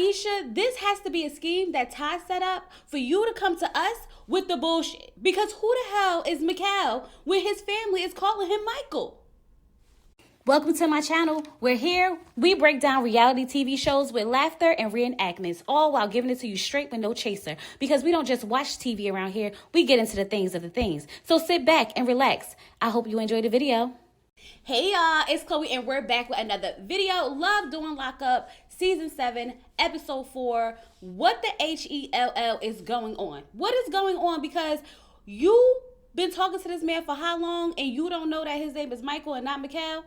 Ayesha, this has to be a scheme that Ty set up for you to come to us with the bullshit. Because who the hell is Mikhael when his family is calling him Michael? Welcome to my channel. We're here. We break down reality TV shows with laughter and reenactments, all while giving it to you straight with no chaser. Because we don't just watch TV around here, we get into the things of the things. So sit back and relax. I hope you enjoy the video. Hey y'all, it's Chloe and we're back with another video. Love During Lockup, Season 7, Episode 4. What the HELL is going on? What is going on? Because you been talking to this man for how long and you don't know that his name is Michael and not Mikhael?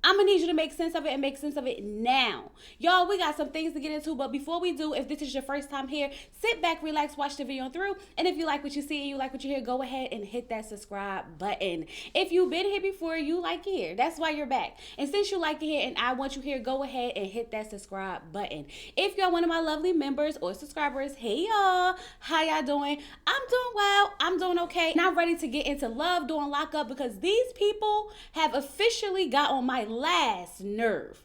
I'm gonna need you to make sense of it and make sense of it now. Y'all, we got some things to get into, but before we do, if this is your first time here, sit back, relax, watch the video through, and if you like what you see and you like what you hear, go ahead and hit that subscribe button. If you've been here before, you like it here. That's why you're back. And since you like it here and I want you here, go ahead and hit that subscribe button. If you're one of my lovely members or subscribers, hey y'all, how y'all doing? I'm doing well, I'm doing okay. Now I'm ready to get into Love During Lockup because these people have officially got on my last nerve.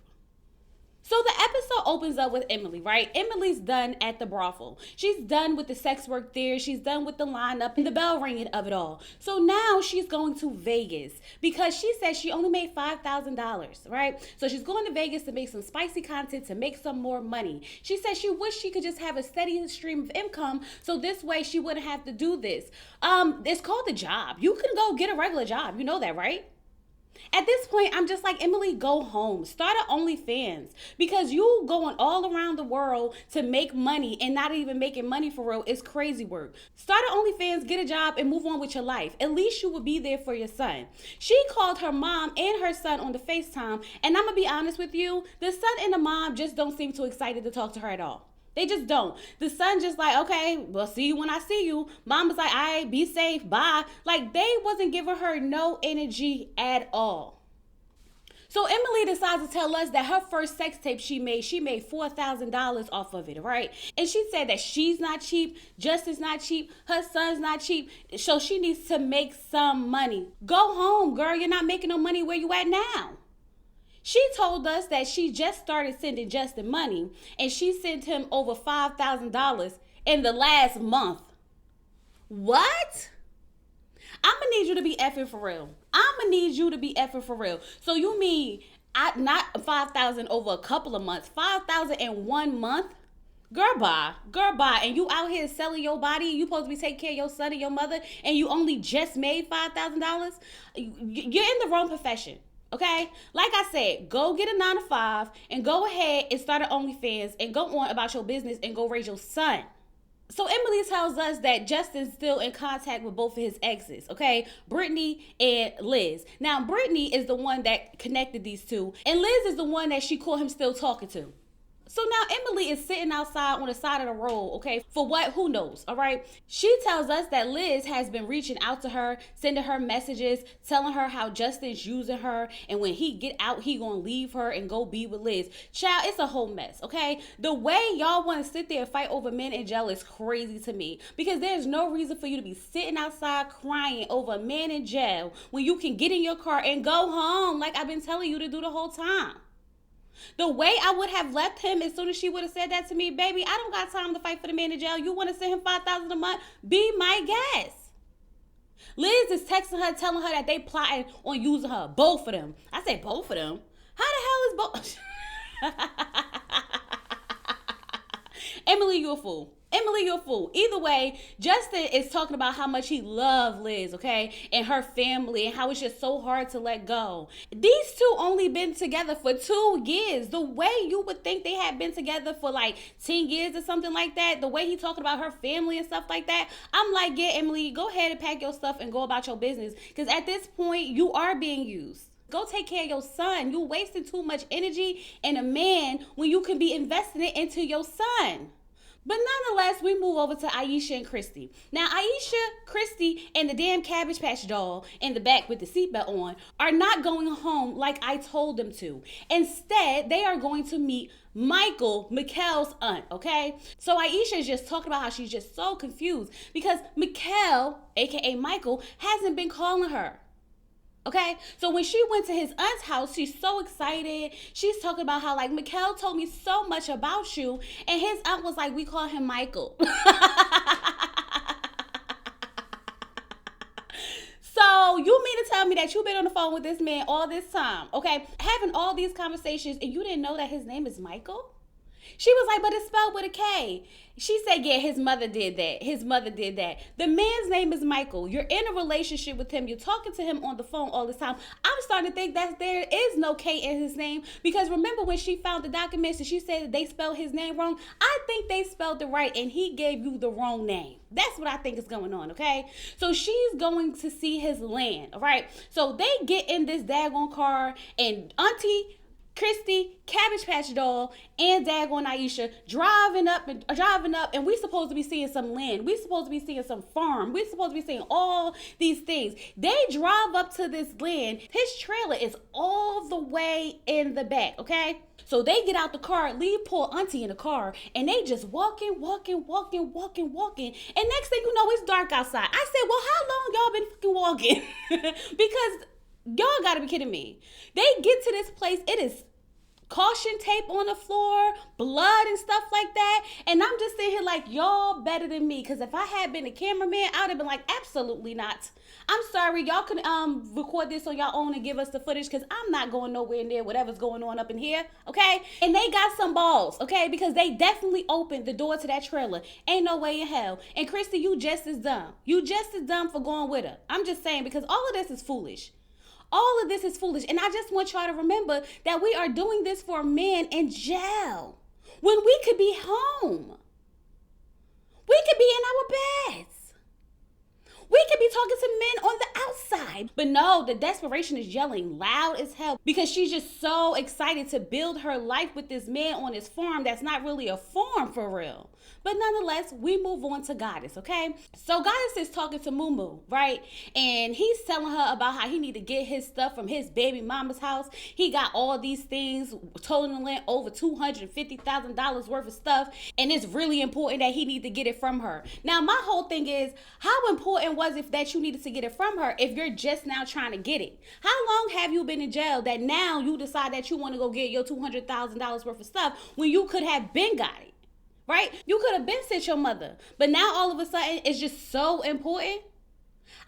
So the episode opens up with Emily, right? Emily's done at the brothel. She's done with the sex work there. She's done with the lineup and the bell ringing of it all. So now she's going to Vegas because she says she only made $5,000, right? So she's going to Vegas to make some spicy content, to make some more money. She says she wished she could just have a steady stream of income so this way she wouldn't have to do this. It's called a job. You can go get a regular job. You know that, right? At this point, I'm just like, Emily, go home. Start an OnlyFans. Because you going all around the world to make money and not even making money for real is crazy work. Start an OnlyFans, get a job, and move on with your life. At least you would be there for your son. She called her mom and her son on the FaceTime, and I'm going to be honest with you, the son and the mom just don't seem too excited to talk to her at all. They just don't. The son just like, okay, well, see you when I see you. Mom was like, all right, be safe, bye. Like, they wasn't giving her no energy at all. So Emily decides to tell us that her first sex tape she made $4,000 off of it, right? And she said that she's not cheap, Justin's not cheap, her son's not cheap, so she needs to make some money. Go home, girl. You're not making no money where you at now. She told us that she just started sending Justin money and she sent him over $5,000 in the last month. What? I'm gonna need you to be effing for real. I'm gonna need you to be effing for real. So you mean not 5,000 over a couple of months, 5,000 in 1 month? Girl, bye. And you out here selling your body. You supposed to be taking care of your son and your mother and you only just made $5,000? You're in the wrong profession. Okay, like I said, go get a 9-to-5 and go ahead and start an OnlyFans and go on about your business and go raise your son. So Emily tells us that Justin's still in contact with both of his exes, okay? Brittany and Liz. Now, Brittany is the one that connected these two, and Liz is the one that she caught him still talking to. So now Emily is sitting outside on the side of the road, okay? For what? Who knows, all right? She tells us that Liz has been reaching out to her, sending her messages, telling her how Justin's using her, and when he get out, he gonna leave her and go be with Liz. Child, it's a whole mess, okay? The way y'all wanna sit there and fight over men in jail is crazy to me because there's no reason for you to be sitting outside crying over a man in jail when you can get in your car and go home like I've been telling you to do the whole time. The way I would have left him as soon as she would have said that to me, baby, I don't got time to fight for the man in jail. You want to send him $5,000 a month? Be my guest. Liz is texting her, telling her that they plotting on using her. Both of them. I said both of them. How the hell is both? Emily, you a fool. Emily, you're a fool. Either way, Justin is talking about how much he loved Liz, okay? And her family and how it's just so hard to let go. These two only been together for 2 years. The way you would think they had been together for like 10 years or something like that, the way he talking about her family and stuff like that, I'm like, yeah, Emily, go ahead and pack your stuff and go about your business. Because at this point, you are being used. Go take care of your son. You wasting too much energy in a man when you can be investing it into your son. But nonetheless, we move over to Ayesha and Christy. Now, Ayesha, Christy, and the damn Cabbage Patch doll in the back with the seatbelt on are not going home like I told them to. Instead, they are going to meet Michael, Mikhael's aunt, okay? So Ayesha is just talking about how she's just so confused because Mikhael, aka Michael, hasn't been calling her. Okay, so when she went to his aunt's house, she's so excited. She's talking about how, like, Mikhael told me so much about you. And his aunt was like, we call him Michael. So you mean to tell me that you've been on the phone with this man all this time, okay? Having all these conversations and you didn't know that his name is Michael? She was like, but it's spelled with a K. She said, yeah, his mother did that. His mother did that. The man's name is Michael. You're in a relationship with him. You're talking to him on the phone all the time. I'm starting to think that there is no K in his name, because remember when she found the documents and she said that they spelled his name wrong? I think they spelled it right and he gave you the wrong name. That's what I think is going on, okay? So she's going to see his land, all right? So they get in this daggone car and Auntie Christy, Cabbage Patch Doll, and daggone Aisha driving up, and we supposed to be seeing some land. We supposed to be seeing some farm. We supposed to be seeing all these things. They drive up to this land. His trailer is all the way in the back, okay? So they get out the car, leave poor Auntie in the car, and they just walking. And next thing you know, it's dark outside. I said, well, how long y'all been fucking walking? Because y'all gotta be kidding me. They get to this place, it is caution tape on the floor, blood and stuff like that. And I'm just sitting here like, y'all better than me. Because if I had been a cameraman, I would have been like, absolutely not. I'm sorry, y'all can record this on your own and give us the footage, because I'm not going nowhere near whatever's going on up in here, okay? And they got some balls, okay? Because they definitely opened the door to that trailer. Ain't no way in hell. And Christy, you just as dumb. You just as dumb for going with her. I'm just saying, because all of this is foolish. All of this is foolish. And I just want y'all to remember that we are doing this for a man in jail when we could be home. We could be in our beds. We could be talking to men on the outside. But no, the desperation is yelling loud as hell because she's just so excited to build her life with this man on his farm that's not really a farm for real. But nonetheless, we move on to Goddess, okay? So Goddess is talking to Mumu, right? And he's telling her about how he need to get his stuff from his baby mama's house. He got all these things, totaling over $250,000 worth of stuff. And it's really important that he need to get it from her. Now, my whole thing is, how important was it that you needed to get it from her if you're just now trying to get it? How long have you been in jail that now you decide that you want to go get your $200,000 worth of stuff when you could have been got it? Right? You could have been sent your mother. But now all of a sudden, it's just so important.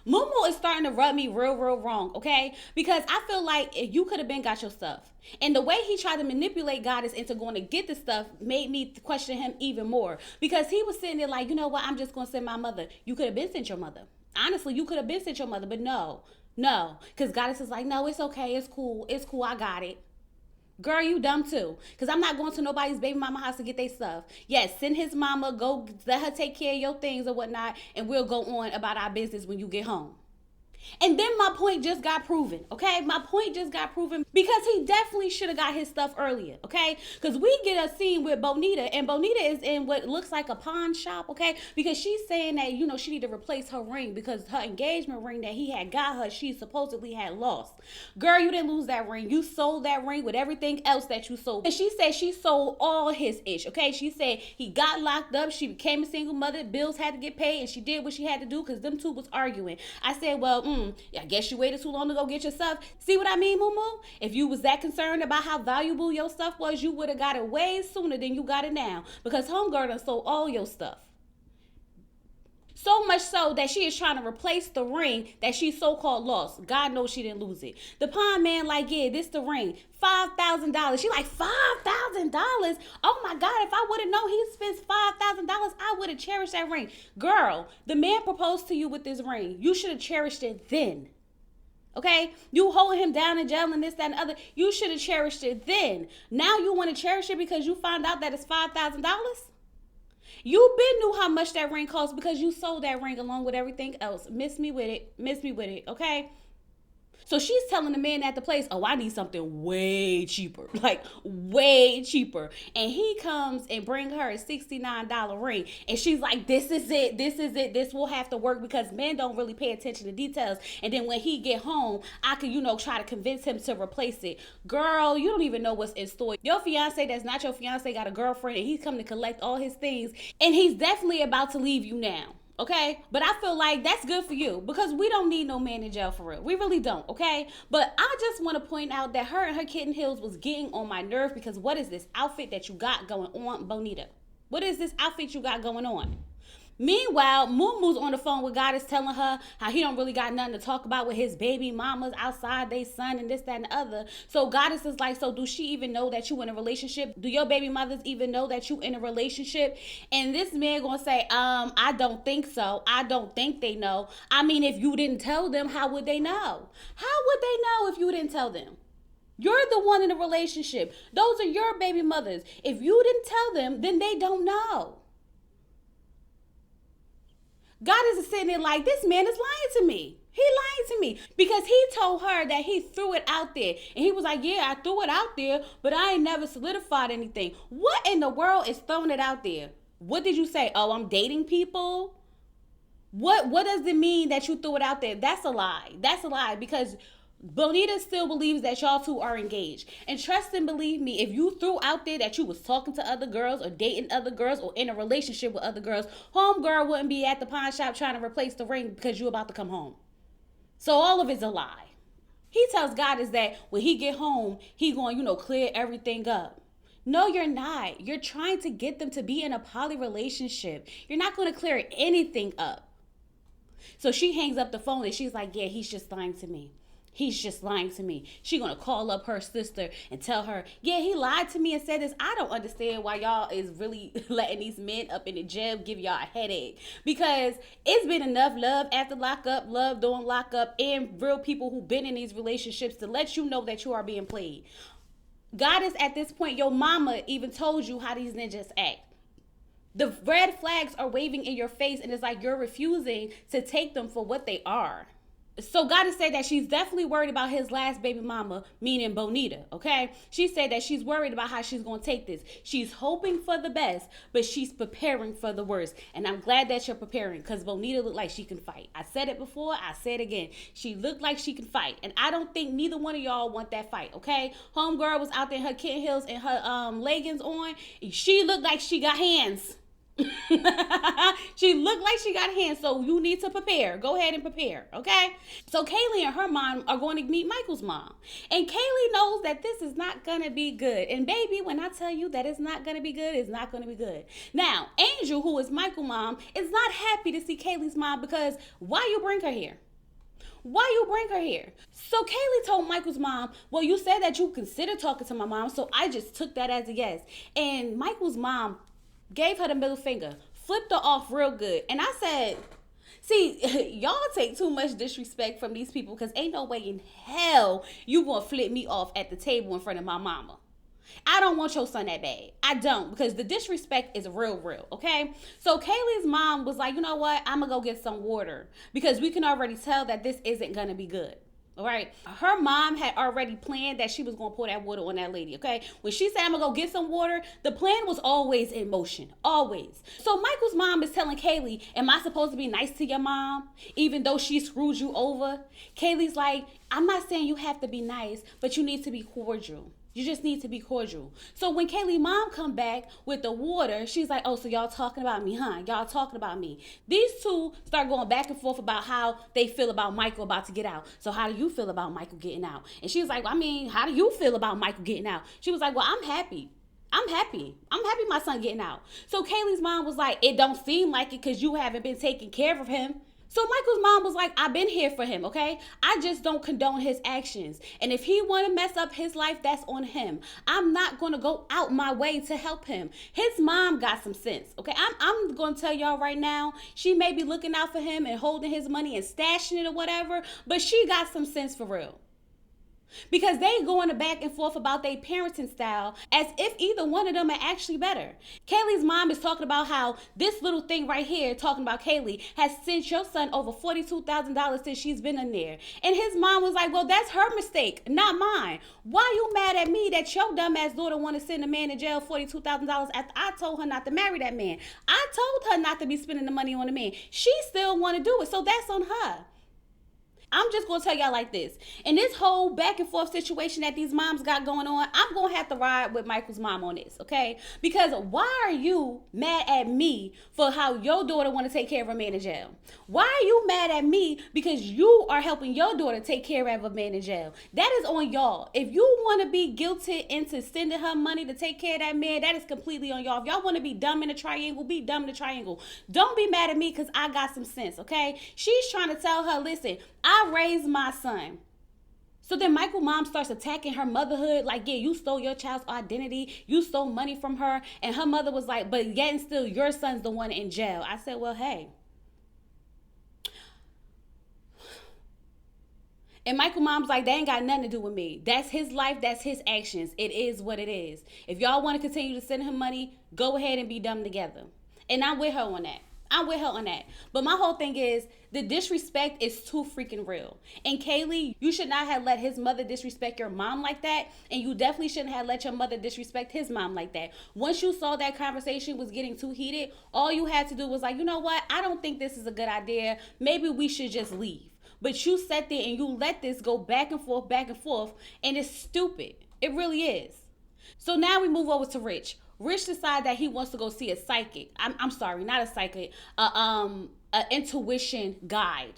Mumu is starting to rub me real wrong, okay? Because I feel like if you could have been got your stuff. And the way he tried to manipulate Goddess into going to get the stuff made me question him even more. Because he was sitting there like, you know what? I'm just going to send my mother. You could have been sent your mother. Honestly, you could have been sent your mother. But no. Because Goddess is like, no, it's okay. It's cool. I got it. Girl, you dumb too. Because I'm not going to nobody's baby mama house to get their stuff. Yes, send his mama, go let her take care of your things or whatnot, and we'll go on about our business when you get home. And then my point just got proven, okay? My point just got proven because he definitely should have got his stuff earlier, okay? Because we get a scene with Bonita, and Bonita is in what looks like a pawn shop, okay? Because she's saying that, you know, she need to replace her ring because her engagement ring that he had got her, she supposedly had lost. Girl, you didn't lose that ring. You sold that ring with everything else that you sold. And she said she sold all his ish, okay? She said he got locked up. She became a single mother. Bills had to get paid, and she did what she had to do because them two was arguing. I said, well, I guess you waited too long to go get your stuff. See what I mean, Mumu? If you was that concerned about how valuable your stuff was, you would have got it way sooner than you got it now. Because homegirl done sold all your stuff. So much so that she is trying to replace the ring that she so-called lost. God knows she didn't lose it. The pawn man like, yeah, this the ring. $5,000. She like, $5,000? Oh my God, if I would have known he spends $5,000, I would have cherished that ring. Girl, the man proposed to you with this ring. You should have cherished it then. Okay? You hold him down in jail and this, that, and the other. You should have cherished it then. Now you want to cherish it because you found out that it's $5,000? You been knew how much that ring cost because you sold that ring along with everything else. Miss me with it, okay? So she's telling the man at the place, oh, I need something way cheaper, like way cheaper. And he comes and bring her a $69 ring. And she's like, this is it. This will have to work because men don't really pay attention to details. And then when he get home, I can, try to convince him to replace it. Girl, you don't even know what's in store. Your fiance that's not your fiance got a girlfriend and he's come to collect all his things. And he's definitely about to leave you now. Okay, but I feel like that's good for you because we don't need no man in jail for real. We really don't, okay? But I just want to point out that her and her kitten heels was getting on my nerve because what is this outfit that you got going on, Bonita? What is this outfit you got going on? Meanwhile, Mumu's on the phone with Goddess telling her how he don't really got nothing to talk about with his baby mamas outside they son and this, that, and the other. So Goddess is like, so do she even know that you in a relationship? Do your baby mothers even know that you in a relationship? And this man gonna say, I don't think so. I don't think they know. I mean, if you didn't tell them, how would they know? How would they know if you didn't tell them? You're the one in a relationship. Those are your baby mothers. If you didn't tell them, then they don't know. God is sitting there like, this man is lying to me. He lied to me because he told her that he threw it out there. And he was like, yeah, I threw it out there, but I ain't never solidified anything. What in the world is throwing it out there? What did you say? Oh, I'm dating people? What does it mean that you threw it out there? That's a lie. That's a lie because Bonita still believes that y'all two are engaged. And trust and believe me, if you threw out there that you was talking to other girls or dating other girls or in a relationship with other girls, homegirl wouldn't be at the pawn shop trying to replace the ring because you about to come home. So all of it's a lie. He tells Goddess that when he get home, he going, clear everything up. No, you're not. You're trying to get them to be in a poly relationship. You're not going to clear anything up. So she hangs up the phone and she's like, yeah, he's just lying to me. He's just lying to me. She gonna call up her sister and tell her, yeah, he lied to me and said this. I don't understand why y'all is really letting these men up in the jail give y'all a headache. Because it's been enough love after lockup, love during lockup, and real people who've been in these relationships to let you know that you are being played. Goddess, at this point, your mama even told you how these ninjas act. The red flags are waving in your face and it's like you're refusing to take them for what they are. So Goddess said that she's definitely worried about his last baby mama, meaning Bonita, okay? She said that she's worried about how she's going to take this. She's hoping for the best, but she's preparing for the worst. And I'm glad that you're preparing because Bonita looked like she can fight. I said it before, I said it again. She looked like she can fight. And I don't think neither one of y'all want that fight, okay? Homegirl was out there in her kitten heels and her leggings on. She looked like she got hands. She looked like she got hands, so you need to prepare. Go ahead and prepare, okay? So Kayleigh and her mom are going to meet Michael's mom. And Kayleigh knows that this is not going to be good. And baby, when I tell you that it's not going to be good, it's not going to be good. Now, Angel, who is Michael's mom, is not happy to see Kayleigh's mom because why you bring her here? Why you bring her here? So Kayleigh told Michael's mom, well, you said that you considered talking to my mom, so I just took that as a yes. And Michael's mom gave her the middle finger, flipped her off real good. And I said, see, y'all take too much disrespect from these people because ain't no way in hell you gonna flip me off at the table in front of my mama. I don't want your son that bad. I don't, because the disrespect is real, okay? So Kayleigh's mom was like, you know what? I'm gonna go get some water because we can already tell that this isn't gonna be good. All right. Her mom had already planned that she was going to pour that water on that lady. Okay. When she said, I'm going to go get some water, the plan was always in motion. Always. So Michael's mom is telling Kayleigh, am I supposed to be nice to your mom, even though she screwed you over? Kayleigh's like, I'm not saying you have to be nice, but you need to be cordial. You just need to be cordial. So when Kayleigh's mom come back with the water, she's like, oh, so y'all talking about me, huh? Y'all talking about me. These two start going back and forth about how they feel about Michael about to get out. So how do you feel about Michael getting out? And she was like, well, I mean, how do you feel about Michael getting out? She was like, well, I'm happy. I'm happy my son getting out. So Kayleigh's mom was like, it don't seem like it because you haven't been taking care of him. So Michael's mom was like, I've been here for him, okay? I just don't condone his actions. And if he want to mess up his life, that's on him. I'm not going to go out my way to help him. His mom got some sense, okay? I'm going to tell y'all right now, she may be looking out for him and holding his money and stashing it or whatever, but she got some sense for real. Because they going back and forth about their parenting style as if either one of them are actually better. Kayleigh's mom is talking about how this little thing right here, talking about Kayleigh, has sent your son over $42,000 since she's been in there. And his mom was like, well, that's her mistake, not mine. Why you mad at me that your dumbass daughter want to send a man to jail $42,000 after I told her not to marry that man? I told her not to be spending the money on a man. She still want to do it, so that's on her. I'm just gonna tell y'all like this. In this whole back and forth situation that these moms got going on, I'm gonna have to ride with Michael's mom on this, okay? Because why are you mad at me for how your daughter wanna take care of a man in jail? Why are you mad at me because you are helping your daughter take care of a man in jail? That is on y'all. If you wanna be guilted into sending her money to take care of that man, that is completely on y'all. If y'all wanna be dumb in a triangle, be dumb in a triangle. Don't be mad at me because I got some sense, okay? She's trying to tell her, listen, I raised my son. So then Michael's mom starts attacking her motherhood, like, yeah, you stole your child's identity, you stole money from her, and her mother was like, but yet and still, your son's the one in jail. I said, well, hey. And Michael's mom's like, that ain't got nothing to do with me. That's his life, that's his actions. It is what it is. If y'all want to continue to send him money, go ahead and be dumb together. And I'm with her on that. But my whole thing is the disrespect is too freaking real. And Kayleigh, you should not have let his mother disrespect your mom like that. And you definitely shouldn't have let your mother disrespect his mom like that. Once you saw that conversation was getting too heated, all you had to do was like, you know what? I don't think this is a good idea. Maybe we should just leave. But you sat there and you let this go back and forth, and it's stupid. It really is. So now we move over to Rich. Rich decided that he wants to go see a psychic. I'm sorry, not a psychic, a intuition guide.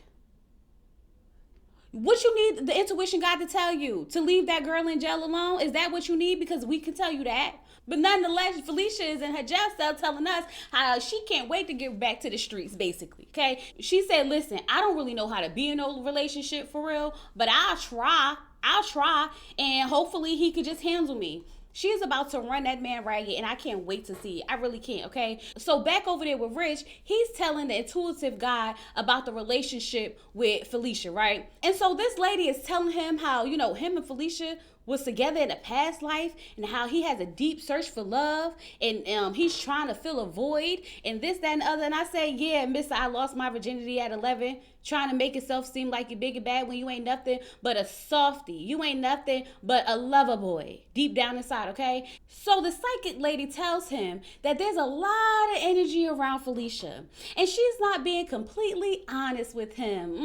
What you need the intuition guide to tell you? To leave that girl in jail alone? Is that what you need? Because we can tell you that. But nonetheless, Felicia is in her jail cell telling us how she can't wait to get back to the streets, basically, okay? She said, listen, I don't really know how to be in a relationship for real, but I'll try, and hopefully he could just handle me. She's about to run that man ragged, and I can't wait to see it. I really can't, okay? So back over there with Rich, he's telling the intuitive guy about the relationship with Felicia, right? And so this lady is telling him how, you know, him and Felicia was together in a past life, and how he has a deep search for love, and he's trying to fill a void, and this, that, and the other. And I say, yeah, mister, I lost my virginity at 11, trying to make yourself seem like you're big and bad when you ain't nothing but a softie. You ain't nothing but a lover boy deep down inside, okay? So the psychic lady tells him that there's a lot of energy around Felicia, and she's not being completely honest with him.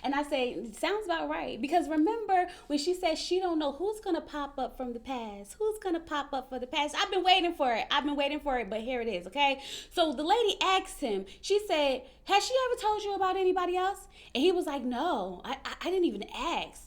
And I say, sounds about right. Because remember when she said she don't know who's going to pop up from the past? Who's going to pop up for the past? I've been waiting for it, but here it is, okay? So the lady asked him, she said, has she ever told you about anybody else? And he was like, no, I didn't even ask.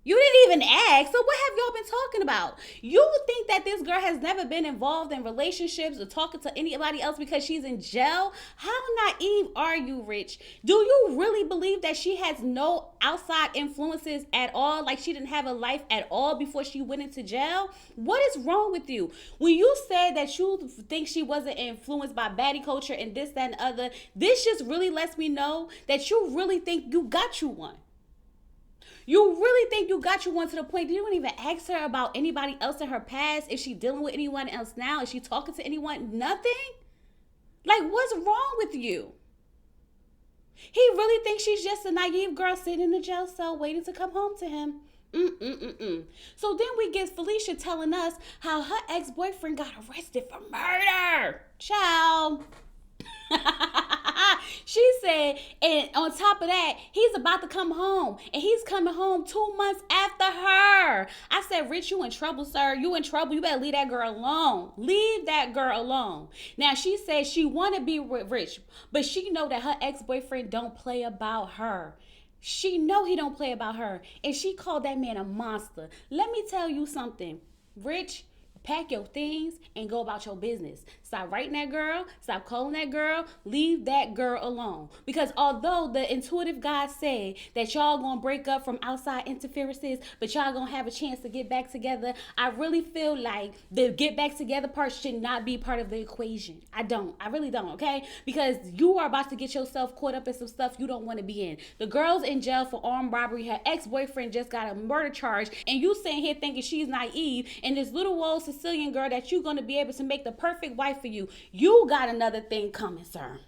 You didn't even ask. So what have y'all been talking about? You think that this girl has never been involved in relationships or talking to anybody else because she's in jail? How naive are you, Rich? Do you really believe that she has no outside influences at all? Like she didn't have a life at all before she went into jail? What is wrong with you? When you said that you think she wasn't influenced by baddie culture and this, that, and the other, this just really lets me know that you really think you got you one. You really think you got you one to the point that you don't even ask her about anybody else in her past? Is she dealing with anyone else now? Is she talking to anyone? Nothing? Like, what's wrong with you? He really thinks she's just a naive girl sitting in the jail cell waiting to come home to him. So then we get Felicia telling us how her ex-boyfriend got arrested for murder. Ciao. She said, and on top of that, he's about to come home, and he's coming home 2 months after her. I said, Rich, you in trouble, sir. You in trouble. You better leave that girl alone. Leave that girl alone. Now, she said she want to be with Rich, but she know that her ex-boyfriend don't play about her. She know he don't play about her, and she called that man a monster. Let me tell you something, Rich. Pack your things and go about your business. Stop writing that girl. Stop calling that girl. Leave that girl alone. Because although the intuitive God said that y'all gonna break up from outside interferences, but y'all gonna have a chance to get back together, I really feel like the get back together part should not be part of the equation. I really don't, okay? Because you are about to get yourself caught up in some stuff you don't want to be in. The girl's in jail for armed robbery. Her ex-boyfriend just got a murder charge, and you sitting here thinking she's naive, and this little old Sicilian girl that you're going to be able to make the perfect wife for you. You got another thing coming, sir.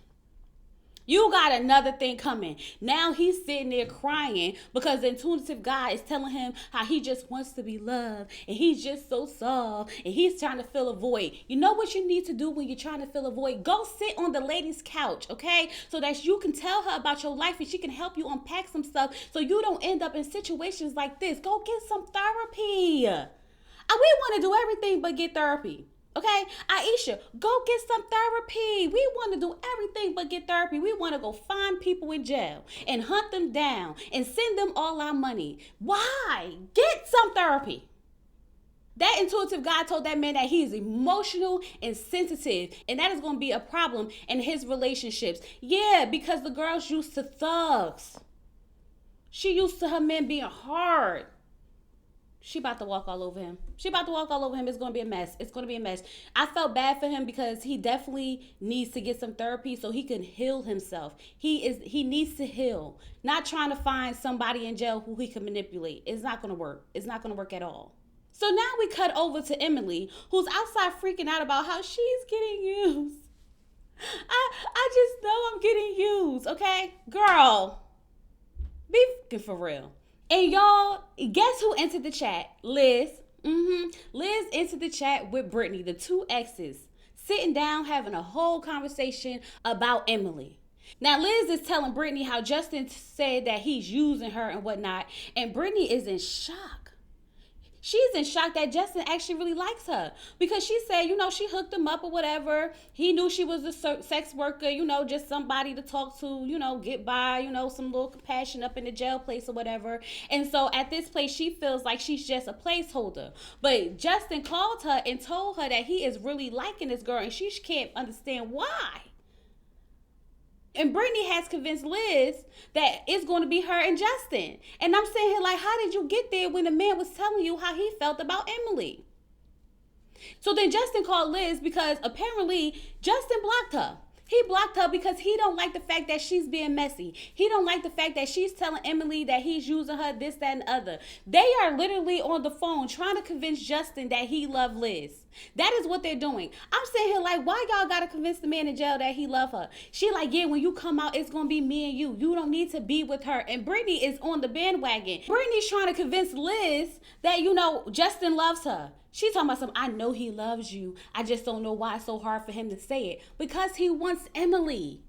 You got another thing coming. Now he's sitting there crying because the intuitive guy is telling him how he just wants to be loved and he's just so soft and he's trying to fill a void. You know what you need to do when you're trying to fill a void? Go sit on the lady's couch, okay? So that you can tell her about your life and she can help you unpack some stuff so you don't end up in situations like this. Go get some therapy. We want to do everything but get therapy. Okay, Aisha, go get some therapy. We want to do everything but get therapy. We want to go find people in jail and hunt them down and send them all our money. Why? Get some therapy. That intuitive guy told that man that he is emotional and sensitive, and that is going to be a problem in his relationships. Yeah, because the girl's used to thugs. She used to her men being hard. She about to walk all over him. It's going to be a mess. I felt bad for him because he definitely needs to get some therapy so he can heal himself. He needs to heal. Not trying to find somebody in jail who he can manipulate. It's not going to work. It's not going to work at all. So now we cut over to Emily, who's outside freaking out about how she's getting used. I just know I'm getting used, okay? Girl, be fucking for real. And y'all, guess who entered the chat? Liz. Liz entered the chat with Brittany, the two exes, sitting down having a whole conversation about Emily. Now, Liz is telling Brittany how Justin said that he's using her and whatnot, and Brittany is in shock. She's in shock that Justin actually really likes her because she said, she hooked him up or whatever. He knew she was a sex worker, just somebody to talk to, get by, some little compassion up in the jail place or whatever. And so at this place, she feels like she's just a placeholder. But Justin called her and told her that he is really liking this girl and she can't understand why. And Brittany has convinced Liz that it's going to be her and Justin. And I'm saying here, like, how did you get there when the man was telling you how he felt about Emily? So then Justin called Liz because apparently Justin blocked her. He blocked her because he don't like the fact that she's being messy. He don't like the fact that she's telling Emily that he's using her, this, that, and the other. They are literally on the phone trying to convince Justin that he loved Liz. That is what they're doing. I'm sitting here like, why y'all gotta convince the man in jail that he love her? She like, yeah, when you come out, it's gonna be me and you. You don't need to be with her. And Brittany is on the bandwagon. Brittany's trying to convince Liz that, Justin loves her. She's talking about something, I know he loves you. I just don't know why it's so hard for him to say it. Because he wants Emily.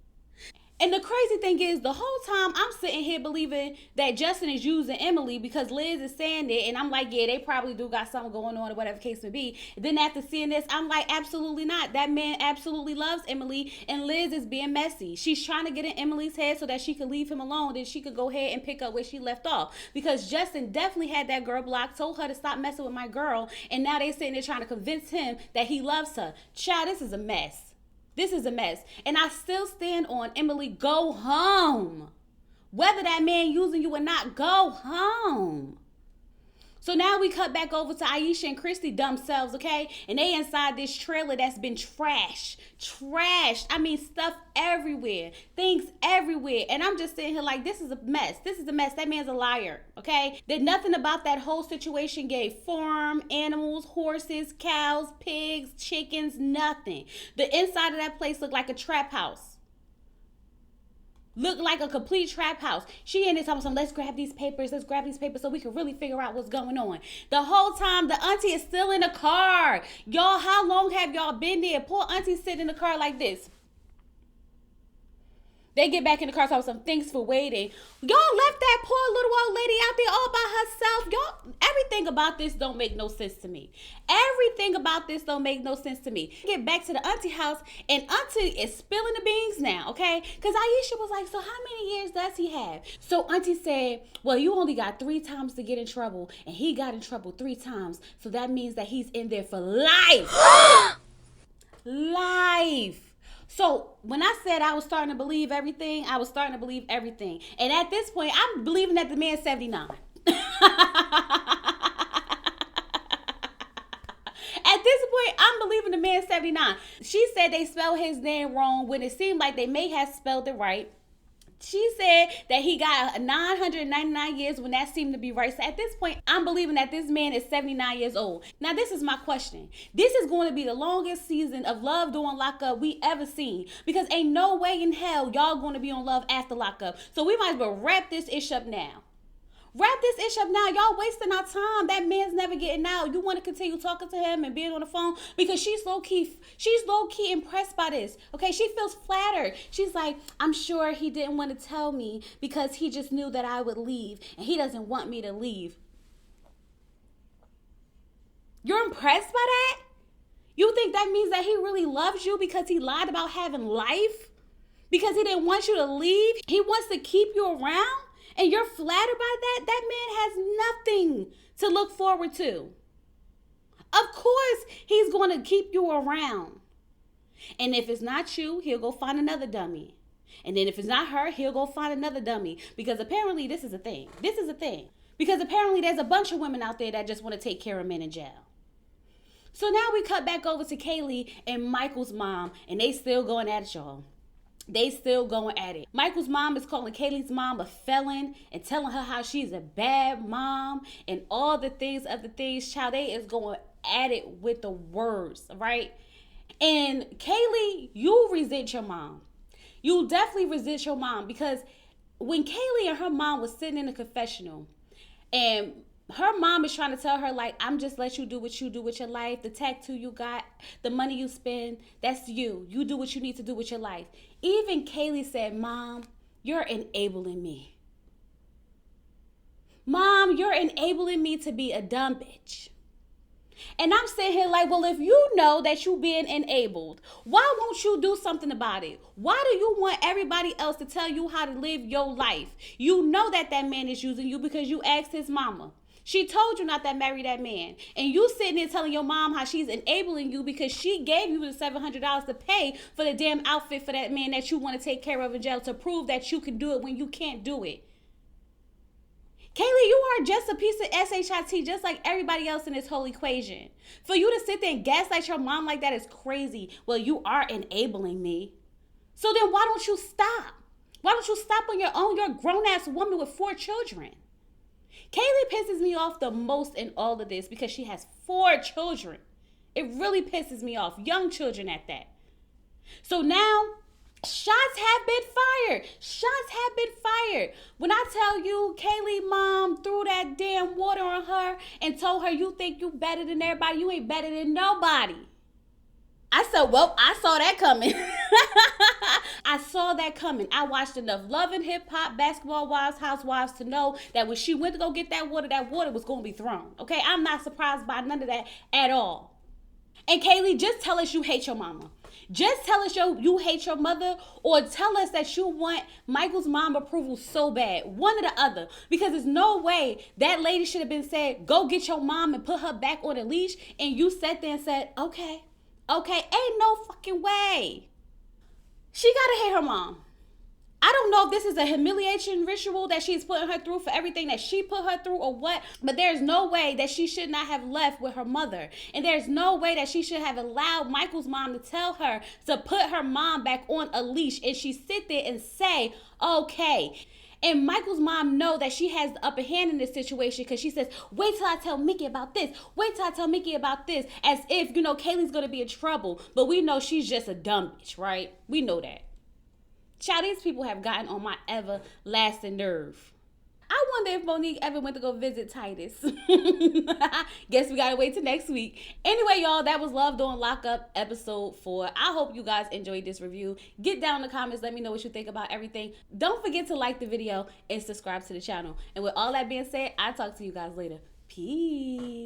And the crazy thing is, the whole time I'm sitting here believing that Justin is using Emily because Liz is saying it. And I'm like, yeah, they probably do got something going on or whatever the case may be. And then after seeing this, I'm like, absolutely not. That man absolutely loves Emily. And Liz is being messy. She's trying to get in Emily's head so that she can leave him alone. Then she could go ahead and pick up where she left off. Because Justin definitely had that girl blocked, told her to stop messing with my girl. And now they're sitting there trying to convince him that he loves her. Child, this is a mess. This is a mess. And I still stand on Emily, go home. Whether that man using you or not, go home. So now we cut back over to Ayesha and Christy dumb selves, okay? And they inside this trailer that's been trashed. I mean, stuff everywhere. Things everywhere. And I'm just sitting here like, this is a mess. That man's a liar, okay? That nothing about that whole situation gave farm, animals, horses, cows, pigs, chickens, nothing. The inside of that place looked like a trap house. Looked like a complete trap house. She in there talking about, let's grab these papers so we can really figure out what's going on. The whole time, the auntie is still in the car. Y'all, how long have y'all been there? Poor auntie sitting in the car like this. They get back in the car, talking some thanks for waiting. Y'all left that poor little old lady out there all by herself. Y'all, everything about this don't make no sense to me. Get back to the auntie house, and auntie is spilling the beans now, okay? Because Ayesha was like, so how many years does he have? So auntie said, well, you only got 3 times to get in trouble, and he got in trouble 3 times. So that means that he's in there for life. Life. So when I said I was starting to believe everything, I was starting to believe everything. And at this point, I'm believing that the man's 79. At this point, I'm believing the man's 79. She said they spelled his name wrong when it seemed like they may have spelled it right. She said that he got 999 years when that seemed to be right. So at this point, I'm believing that this man is 79 years old. Now, this is my question. This is going to be the longest season of Love During Lockup we ever seen. Because ain't no way in hell y'all going to be on Love after Lockup. So we might as well wrap this ish up now. Wrap this ish up now. Y'all wasting our time. That man's never getting out. You want to continue talking to him and being on the phone because she's low key impressed by this. Okay, she feels flattered. She's like, I'm sure he didn't want to tell me because he just knew that I would leave and he doesn't want me to leave. You're impressed by that? You think that means that he really loves you because he lied about having life? Because he didn't want you to leave? He wants to keep you around? And you're flattered by that? That man has nothing to look forward to. Of course, he's going to keep you around. And if it's not you, he'll go find another dummy. And then if it's not her, he'll go find another dummy. Because apparently this is a thing. This is a thing. Because apparently there's a bunch of women out there that just want to take care of men in jail. So now we cut back over to Kayleigh and Michael's mom. And they still going at it, y'all. They still going at it. Michael's mom is calling Kayleigh's mom a felon and telling her how she's a bad mom and all the things of the things. Child, they is going at it with the words, right? And Kayleigh, you resent your mom. You definitely resent your mom because when Kayleigh and her mom was sitting in the confessional and her mom is trying to tell her, like, I'm just let you do what you do with your life. The tattoo you got, the money you spend, that's you. You do what you need to do with your life. Even Kayleigh said, Mom, you're enabling me. Mom, you're enabling me to be a dumb bitch. And I'm sitting here like, well, if you know that you being enabled, why won't you do something about it? Why do you want everybody else to tell you how to live your life? You know that that man is using you because you asked his mama. She told you not to marry that man. And you sitting there telling your mom how she's enabling you because she gave you the $700 to pay for the damn outfit for that man that you want to take care of in jail to prove that you can do it when you can't do it. Kayleigh, you are just a piece of SHIT just like everybody else in this whole equation. For you to sit there and gaslight your mom like that is crazy. Well, you are enabling me. So then why don't you stop? Why don't you stop on your own? You're a grown-ass woman with 4 children. Kayleigh pisses me off the most in all of this because she has 4 children. It really pisses me off. Young children at that. So now, shots have been fired. Shots have been fired. When I tell you Kayleigh mom threw that damn water on her and told her you think you better than everybody, you ain't better than nobody. I said, well, I saw that coming. I saw that coming. I watched enough Love and Hip Hop, Basketball Wives, Housewives to know that when she went to go get that water was going to be thrown. Okay, I'm not surprised by none of that at all. And Kayleigh, just tell us you hate your mama. Just tell us you hate your mother, or tell us that you want Michael's mom approval so bad. One or the other. Because there's no way that lady should have been said, go get your mom and put her back on a leash. And you sat there and said, okay, ain't no fucking way. She gotta hate her mom. I don't know if this is a humiliation ritual that she's putting her through for everything that she put her through or what, but there's no way that she should not have left with her mother. And there's no way that she should have allowed Michael's mom to tell her to put her mom back on a leash and she sit there and say, okay. And Michael's mom know that she has the upper hand in this situation because she says, wait till I tell Mickey about this. Wait till I tell Mickey about this. As if, Kayleigh's going to be in trouble. But we know she's just a dumb bitch, right? We know that. Child, these people have gotten on my everlasting nerve. I wonder if Bonita ever went to go visit Titus. Guess we gotta wait till next week. Anyway, y'all, that was Love During Lockup episode 4. I hope you guys enjoyed this review. Get down in the comments. Let me know what you think about everything. Don't forget to like the video and subscribe to the channel. And with all that being said, I'll talk to you guys later. Peace.